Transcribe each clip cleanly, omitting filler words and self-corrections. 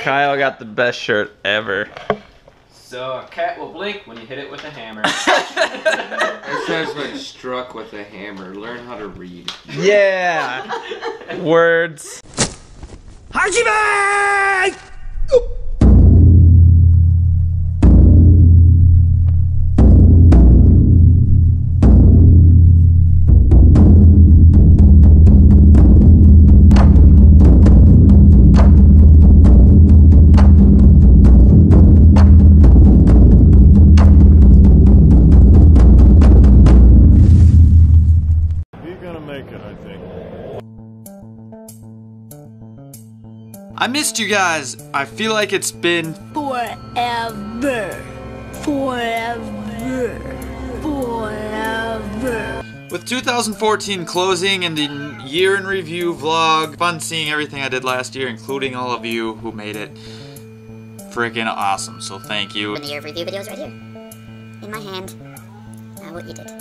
Kyle got the best shirt ever. So a cat will blink when you hit it with a hammer. It says when struck with a hammer. Learn how to read. Yeah. Words. Hajime! I missed you guys. I feel like it's been forever. With 2014 closing and the year in review vlog, fun seeing everything I did last year, including all of you who made it freaking awesome. So thank you. And the year of review videos right here in my hand. Now what you did.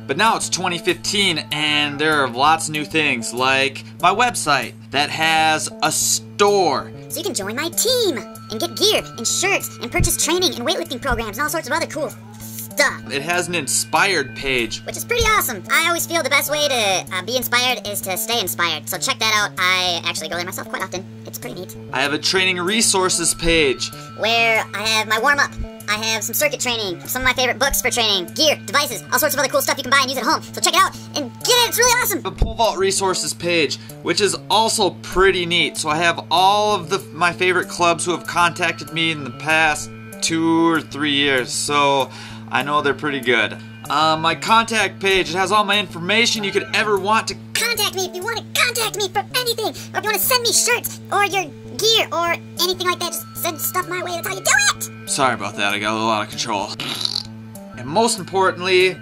But now it's 2015 and there are lots of new things like my website that has a store. So you can join my team and get gear and shirts and purchase training and weightlifting programs and all sorts of other cool stuff. It has an inspired page, which is pretty awesome. I always feel the best way to be inspired is to stay inspired. So check that out. I actually go there myself quite often. It's pretty neat. I have a training resources page where I have my warm-up. I have some circuit training, some of my favorite books for training, gear, devices, all sorts of other cool stuff you can buy and use at home. So check it out and get it, it's really awesome. The pole vault resources page, which is also pretty neat. So I have all of my favorite clubs who have contacted me in the past 2 or 3 years. So I know they're pretty good. My contact page, it has all my information you could ever want to contact me if you want to contact me for anything, or if you want to send me shirts or your gear or anything like that. Just send stuff my way. That's how you do it. Sorry about that, I got a little out of control. And most importantly,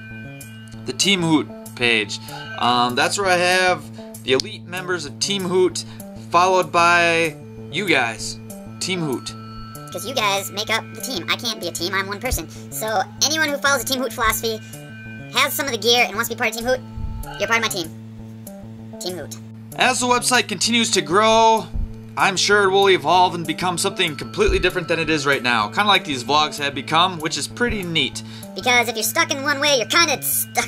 the TeamHoot page. That's where I have the elite members of TeamHoot, followed by you guys, TeamHoot. Because you guys make up the team. I can't be a team, I'm one person. So anyone who follows the TeamHoot philosophy, has some of the gear, and wants to be part of TeamHoot, you're part of my team. TeamHoot. As the website continues to grow, I'm sure it will evolve and become something completely different than it is right now. Kind of like these vlogs have become, which is pretty neat. Because if you're stuck in one way, you're kind of stuck.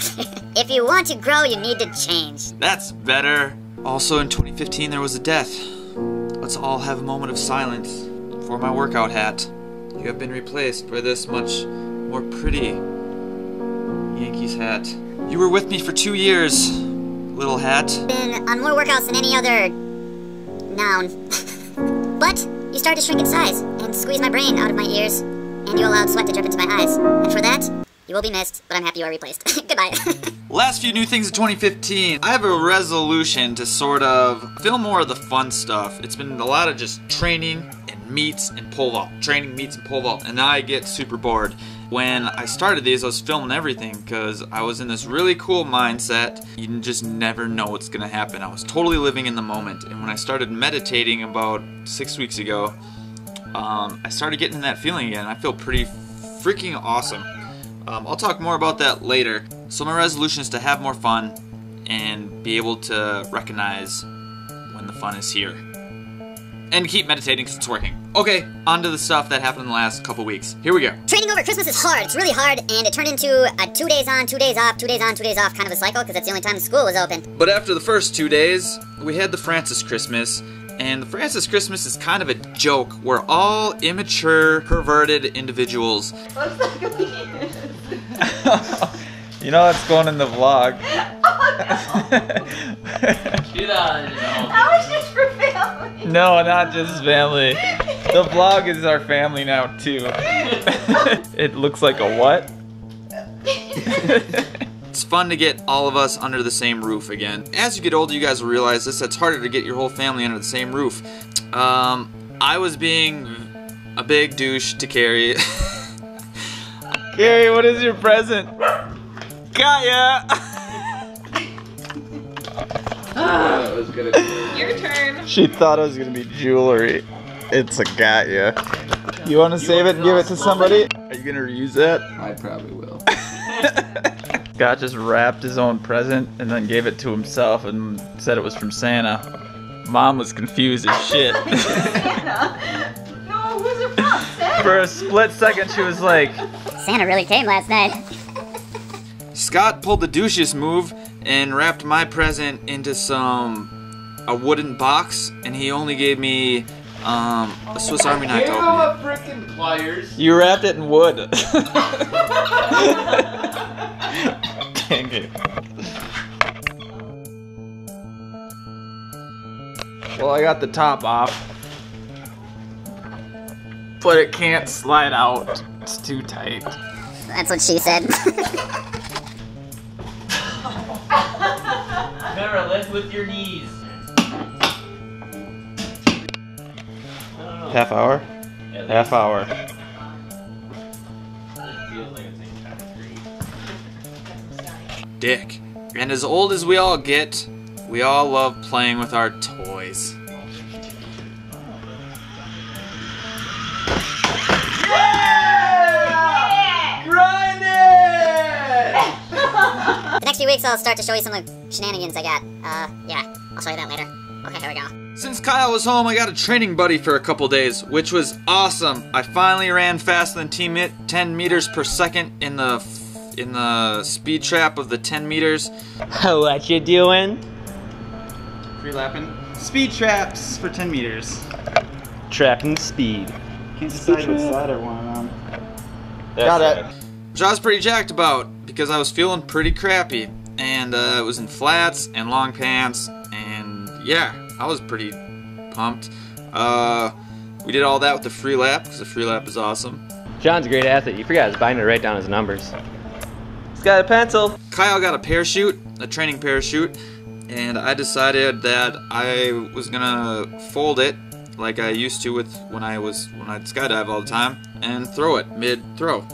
If you want to grow, you need to change. That's better. Also in 2015 there was a death. Let's all have a moment of silence for my workout hat. You have been replaced by this much more pretty Yankees hat. You were with me for 2 years, little hat. Been on more workouts than any other noun. But you started to shrink in size and squeeze my brain out of my ears, and you allowed sweat to drip into my eyes. And for that, you will be missed, but I'm happy you are replaced. Goodbye. Last few new things in 2015. I have a resolution to sort of film more of the fun stuff. It's been a lot of just training and meets and pole vault. Training, meets, and pole vault. And now I get super bored. When I started these, I was filming everything because I was in this really cool mindset. You just never know what's gonna happen. I was totally living in the moment. And when I started meditating about 6 weeks ago, I started getting in that feeling again. I feel pretty freaking awesome. I'll talk more about that later. So my resolution is to have more fun and be able to recognize when the fun is here. And keep meditating because it's working. Okay, on to the stuff that happened in the last couple weeks. Here we go. Training over Christmas is hard. It's really hard, and it turned into a 2 days on, 2 days off, 2 days on, 2 days off kind of a cycle because that's the only time the school was open. But after the first 2 days, we had the Francis Christmas. And the Francis Christmas is kind of a joke. We're all immature, perverted individuals. What's that going to You know what's going in the vlog. That was just for family. No, not just family. The vlog is our family now too. It looks like a what? It's fun to get all of us under the same roof again. As you get older, you guys will realize this. It's harder to get your whole family under the same roof. I was being a big douche to Carrie. Carrie, what is your present? Got ya! That was gonna be Your turn. She thought it was gonna be jewelry. It's a got ya. You wanna save it and give it to somebody? Are you gonna reuse that? I probably will. Scott just wrapped his own present and then gave it to himself and said it was from Santa. Mom was confused as shit. Santa. No, who's it from? Santa. For a split second, she was like, Santa really came last night. Scott pulled the douchiest move and wrapped my present into a wooden box, and he only gave me a Swiss Army knife to open it. Frickin' pliers. You wrapped it in wood. Dang it. Well, I got the top off, but it can't slide out. It's too tight. That's what she said. Remember, lift with your knees. Half hour? Yeah, Half hour. It feels like it's in chapter 3. Dick. And as old as we all get, we all love playing with our toys. Grind it! The next few weeks I'll start to show you some of the shenanigans I got. Yeah, I'll show you that later. Okay, here we go. Since Kyle was home, I got a training buddy for a couple days, which was awesome. I finally ran faster than 10 meters per second in the speed trap of the 10 meters. What you doing? Free lapping. Speed traps for 10 meters. Trapping speed. Can't decide which side I want on. Got it. Which I was pretty jacked about because I was feeling pretty crappy, and it was in flats and long pants, and yeah, I was pretty pumped. We did all that with the free lap because the free lap is awesome. John's a great athlete. You forgot his binder to write down his numbers. He's got a pencil. Kyle got a parachute, a training parachute, and I decided that I was gonna fold it like I used to with when I'd skydive all the time and throw it mid-throw.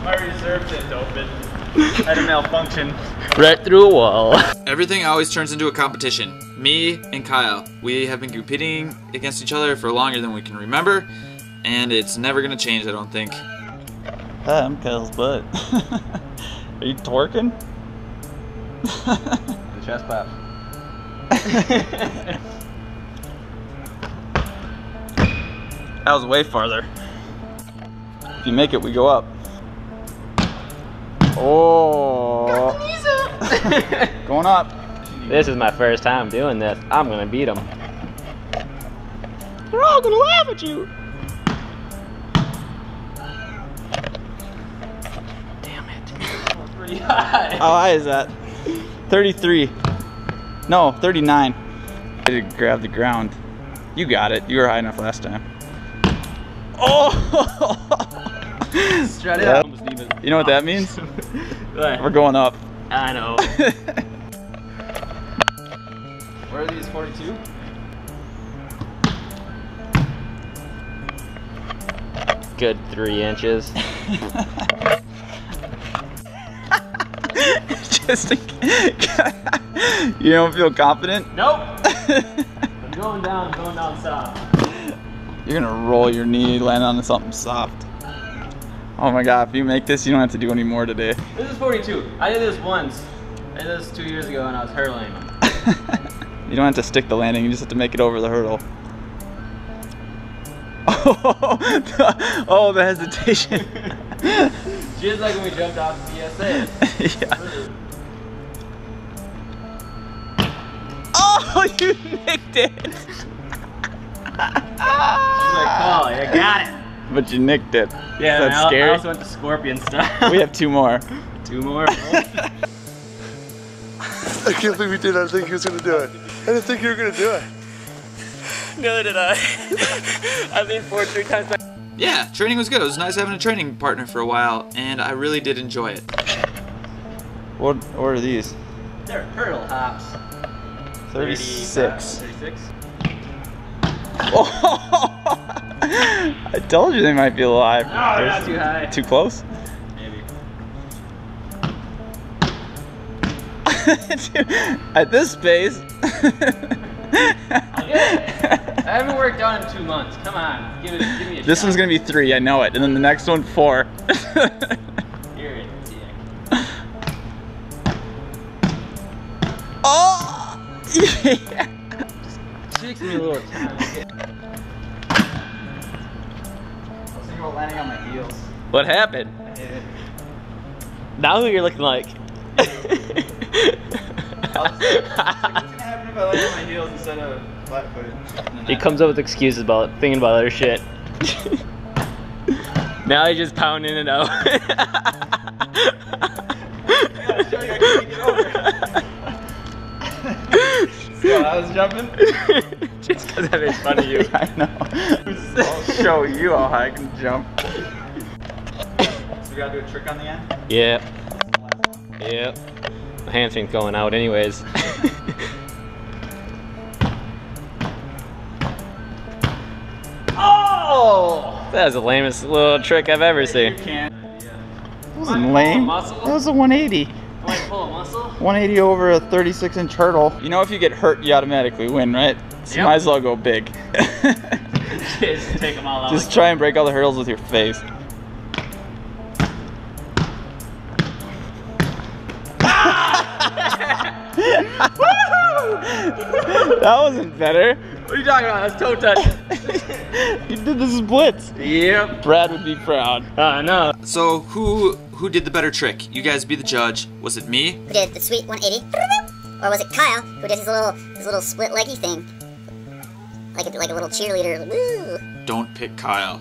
My reserve didn't open. Had a malfunction. Right through a wall. Everything always turns into a competition. Me and Kyle, we have been competing against each other for longer than we can remember, and it's never gonna change, I don't think. Hi, I'm Kyle's butt. Are you twerking? The chest pop. That was way farther. If you make it, we go up. Oh. Going up. This is my first time doing this. I'm gonna beat him. They're all gonna laugh at you. Damn it. Pretty high. How high is that? 33. No, 39. I did grab the ground. You got it. You were high enough last time. Oh! Strut it Yeah. up. You know what that means? What? We're going up. I know. Where are these 42? Good 3 inches. Just you don't feel confident? Nope. I'm going down soft. You're gonna roll your knee, land on something soft. Oh my god, if you make this, you don't have to do any more today. This is 42. I did this once. I did this 2 years ago and I was hurdling. You don't have to stick the landing, you just have to make it over the hurdle. Oh, the hesitation. Just like when we jumped off the CSA. Yeah. Oh, you nicked it. She's like, oh, I got it. But you nicked it. Yeah, That's I scary. also went to scorpion style. We have 2 more. 2 more. I can't believe you did. I didn't think he was gonna do it. I didn't think you were gonna do it. Neither did I. I leaned forward 3 times. Yeah, training was good. It was nice having a training partner for a while, and I really did enjoy it. What are these? They're hurdle hops. 36. 36. Oh, I told you they might be alive. No, they're not too high. Too close? Maybe. At this pace. I haven't worked out in 2 months. Come on, give me a shot. This one's gonna be 3, I know it. And then the next one, 4. Here it is. Oh! Yeah. Just takes me a little time. I was thinking about landing on my heels. What happened? I hit it. Now who you're looking like? What's gonna happen if I land on my heels instead of flat-footed? He comes up with excuses about thinking about other shit. Now he's just pounding it out. See how I was jumping? Just because that makes fun of you. I know. I'll show you how high I can jump. So we gotta do a trick on the end? Yeah. Yeah. My hamstring's going out anyways. Oh! That was the lamest little trick I've ever seen. You can't. That wasn't lame. That was a 180. Like pull a muscle? 180 over a 36-inch hurdle. You know if you get hurt, you automatically win, right? So you might as well go big. Just take them all out. Just try and break all the hurdles with your face. That wasn't better. What are you talking about? That's toe touch. You did this blitz. Yep. Brad would be proud. No. So who did the better trick? You guys be the judge. Was it me? Who did the sweet 180? Or was it Kyle who did his little split leggy thing? Like a little cheerleader. Woo! Don't pick Kyle.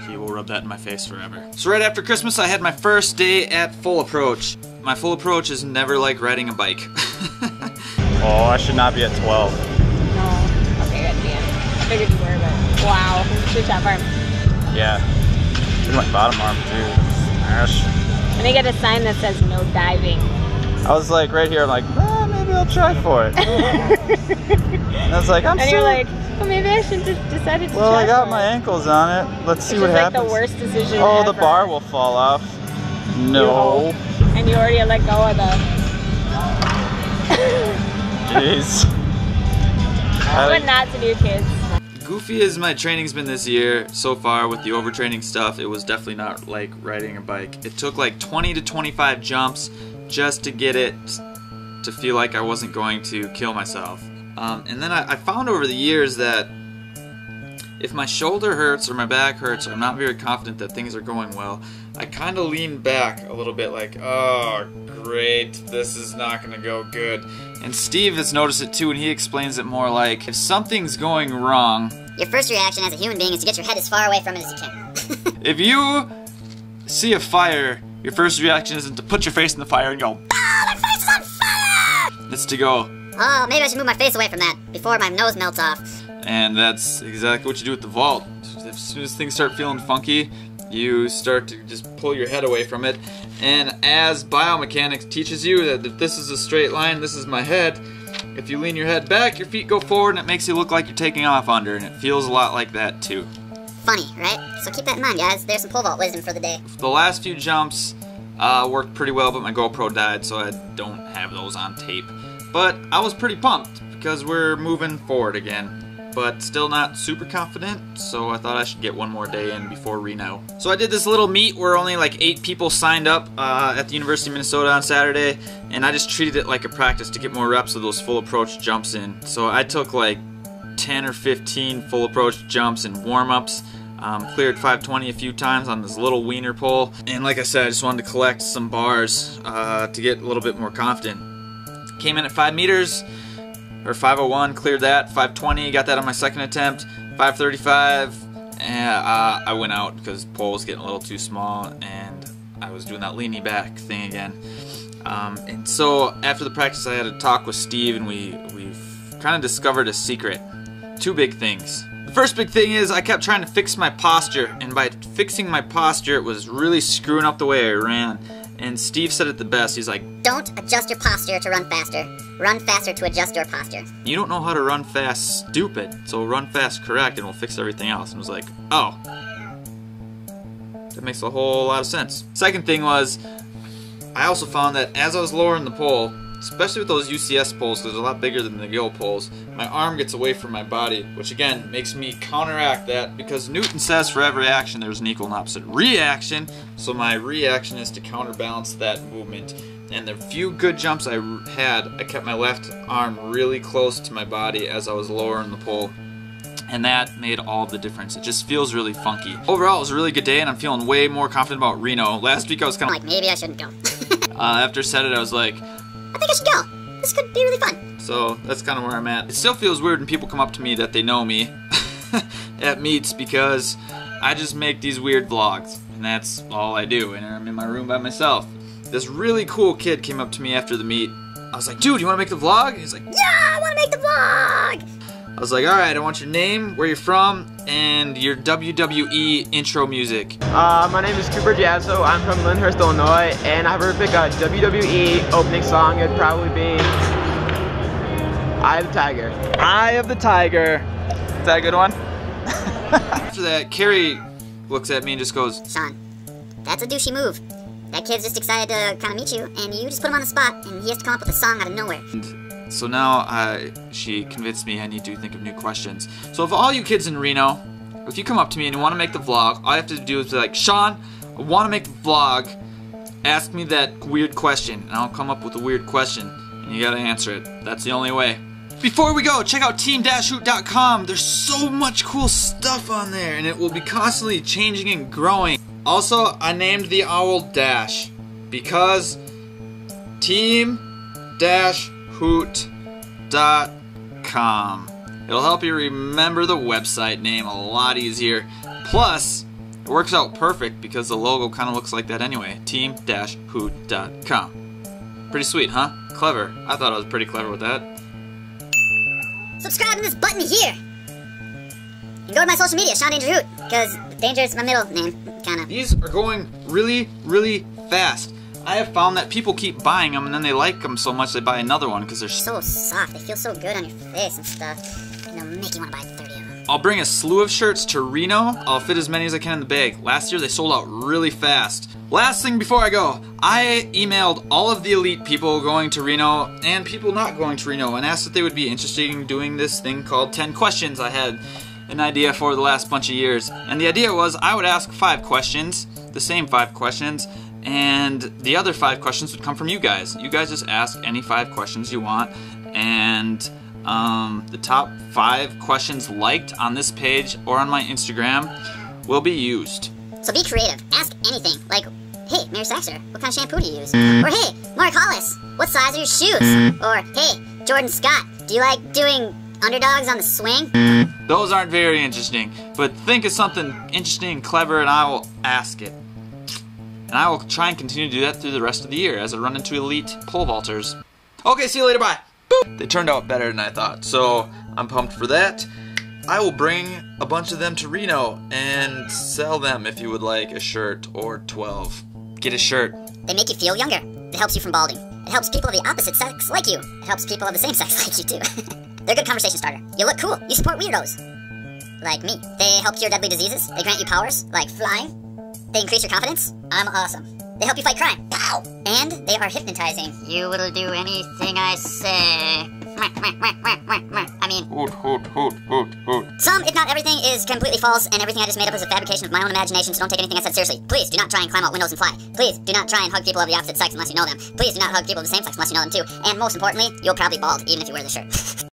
He will rub that in my face forever. So right after Christmas, I had my first day at full approach. My full approach is never like riding a bike. Oh, I should not be at 12. No. Okay, good, damn. I figured you were, but wow. Good job, arm. Yeah. Did my bottom arm too. Smash. And they get a sign that says no diving. I was like right here, I'm like, maybe I'll try for it. And I was like, I'm And so... you're like, well, maybe I should just decided to Well, try I got for my it. ankles on it. Let's see Which what is like happens. the worst decision Oh, ever. the bar will fall off. No. And you already let go of the... Jeez. What not to do, kids. Goofy as my training's been this year so far with the overtraining stuff, it was definitely not like riding a bike. It took like 20 to 25 jumps just to get it to feel like I wasn't going to kill myself. And then I found over the years that if my shoulder hurts or my back hurts or I'm not very confident that things are going well, I kind of lean back a little bit like, oh great, this is not going to go good. And Steve has noticed it too, and he explains it more like, if something's going wrong, Your first reaction as a human being is to get your head as far away from it as you can. if you see a fire, your first reaction isn't to put your face in the fire and go, Oh, my face is on fire! it's to go, Oh, maybe I should move my face away from that before my nose melts off. and that's exactly what you do with the vault. As soon as things start feeling funky, you start to just pull your head away from it. And as biomechanics teaches you that if this is a straight line, this is my head, if you lean your head back, your feet go forward and it makes you look like you're taking off under, and it feels a lot like that too. Funny, right? So keep that in mind, guys. There's some pole vault wisdom for the day. The last few jumps worked pretty well, but my GoPro died, so I don't have those on tape. But I was pretty pumped because we're moving forward again. But still not super confident, so I thought I should get one more day in before Reno. So I did this little meet where only like 8 people signed up at the University of Minnesota on Saturday, and I just treated it like a practice to get more reps of those full approach jumps in. So I took like 10 or 15 full approach jumps and warm-ups, cleared 520 a few times on this little wiener pole, and like I said, I just wanted to collect some bars to get a little bit more confident. Came in at 5 meters, or 501, cleared that. 520, got that on my second attempt. 535, and I went out because the pole was getting a little too small, and I was doing that leaning back thing again. And so after the practice, I had a talk with Steve, and we've kind of discovered a secret. 2 big things. The first big thing is I kept trying to fix my posture, and by fixing my posture, it was really screwing up the way I ran. And Steve said it the best. He's like, Don't adjust your posture to run faster. Run faster to adjust your posture. you don't know how to run fast, stupid. So run fast correct and we'll fix everything else. And I was like, oh. That makes a whole lot of sense. Second thing was, I also found that as I was lowering the pole, especially with those UCS poles, because they're a lot bigger than the Go poles, my arm gets away from my body, which again makes me counteract that, because Newton says for every action there's an equal and opposite reaction, so my reaction is to counterbalance that movement. And the few good jumps I had, I kept my left arm really close to my body as I was lowering the pole. And that made all the difference. It just feels really funky. Overall, it was a really good day, and I'm feeling way more confident about Reno. Last week I was kind of like, maybe I shouldn't go. After I said it, I was like, I think I should go. This could be really fun. So that's kind of where I'm at. It still feels weird when people come up to me that they know me at meets, because I just make these weird vlogs, and that's all I do. And I'm in my room by myself. This really cool kid came up to me after the meet. I was like, dude, you want to make the vlog? And he's like, yeah, I want to make the vlog. I was like, alright, I want your name, where you're from, and your WWE intro music. My name is Cooper Jazzo. I'm from Lyndhurst, Illinois, and if I were to pick a WWE opening song, it'd probably be Eye of the Tiger. Eye of the Tiger. Is that a good one? After that, Carrie looks at me and just goes, Shawn, that's a douchey move. That kid's just excited to kind of meet you, and you just put him on the spot, and he has to come up with a song out of nowhere. So now she convinced me I need to think of new questions. So if all you kids in Reno, if you come up to me and you want to make the vlog, all I have to do is be like, Shawn, I want to make the vlog, ask me that weird question, and I'll come up with a weird question, and you gotta answer it. That's the only way. Before we go, check out team-hoot.com. There's so much cool stuff on there, and it will be constantly changing and growing. Also, I named the owl Dash because team-hoot.com. It'll help you remember the website name a lot easier. Plus, it works out perfect because the logo kind of looks like that anyway. team-hoot.com. Pretty sweet, huh? Clever. I thought I was pretty clever with that. Subscribe to this button here. And go to my social media, Shawn Danger Hoot, because Danger is my middle name, kind of. These are going really, really fast. I have found that people keep buying them and then they like them so much they buy another one because they're so soft. They feel so good on your face and stuff. And they'll make you want to buy 30 of them. I'll bring a slew of shirts to Reno. I'll fit as many as I can in the bag. Last year they sold out really fast. Last thing before I go, I emailed all of the elite people going to Reno and people not going to Reno and asked if they would be interested in doing this thing called 10 questions I had an idea for the last bunch of years. And the idea was I would ask 5 questions, the same 5 questions, and the other 5 questions would come from you guys. You guys just ask any 5 questions you want, and the top 5 questions liked on this page or on my Instagram will be used. So be creative. Ask anything. Like, hey, Mary Saxer, what kind of shampoo do you use? Or hey, Mark Hollis, what size are your shoes? Or hey, Jordan Scott, do you like doing underdogs on the swing? Those aren't very interesting, but think of something interesting and clever and I will ask it. And I will try and continue to do that through the rest of the year as I run into elite pole vaulters. Okay, see you later, bye. Boop. They turned out better than I thought, so I'm pumped for that. I will bring a bunch of them to Reno and sell them if you would like a shirt or 12. Get a shirt. They make you feel younger. It helps you from balding. It helps people of the opposite sex like you. It helps people of the same sex like you too. They're a good conversation starter. You look cool. You support weirdos. Like me. They help cure deadly diseases. They grant you powers, like flying. They increase your confidence. I'm awesome. They help you fight crime. Pow! And they are hypnotizing. You will do anything I say. I mean... Hoot, hoot, hoot, hoot, hoot. Some, if not everything, is completely false, and everything I just made up is a fabrication of my own imagination, so don't take anything I said seriously. Please do not try and climb out windows and fly. Please do not try and hug people of the opposite sex unless you know them. Please do not hug people of the same sex unless you know them too. And most importantly, you'll probably bald, even if you wear the shirt.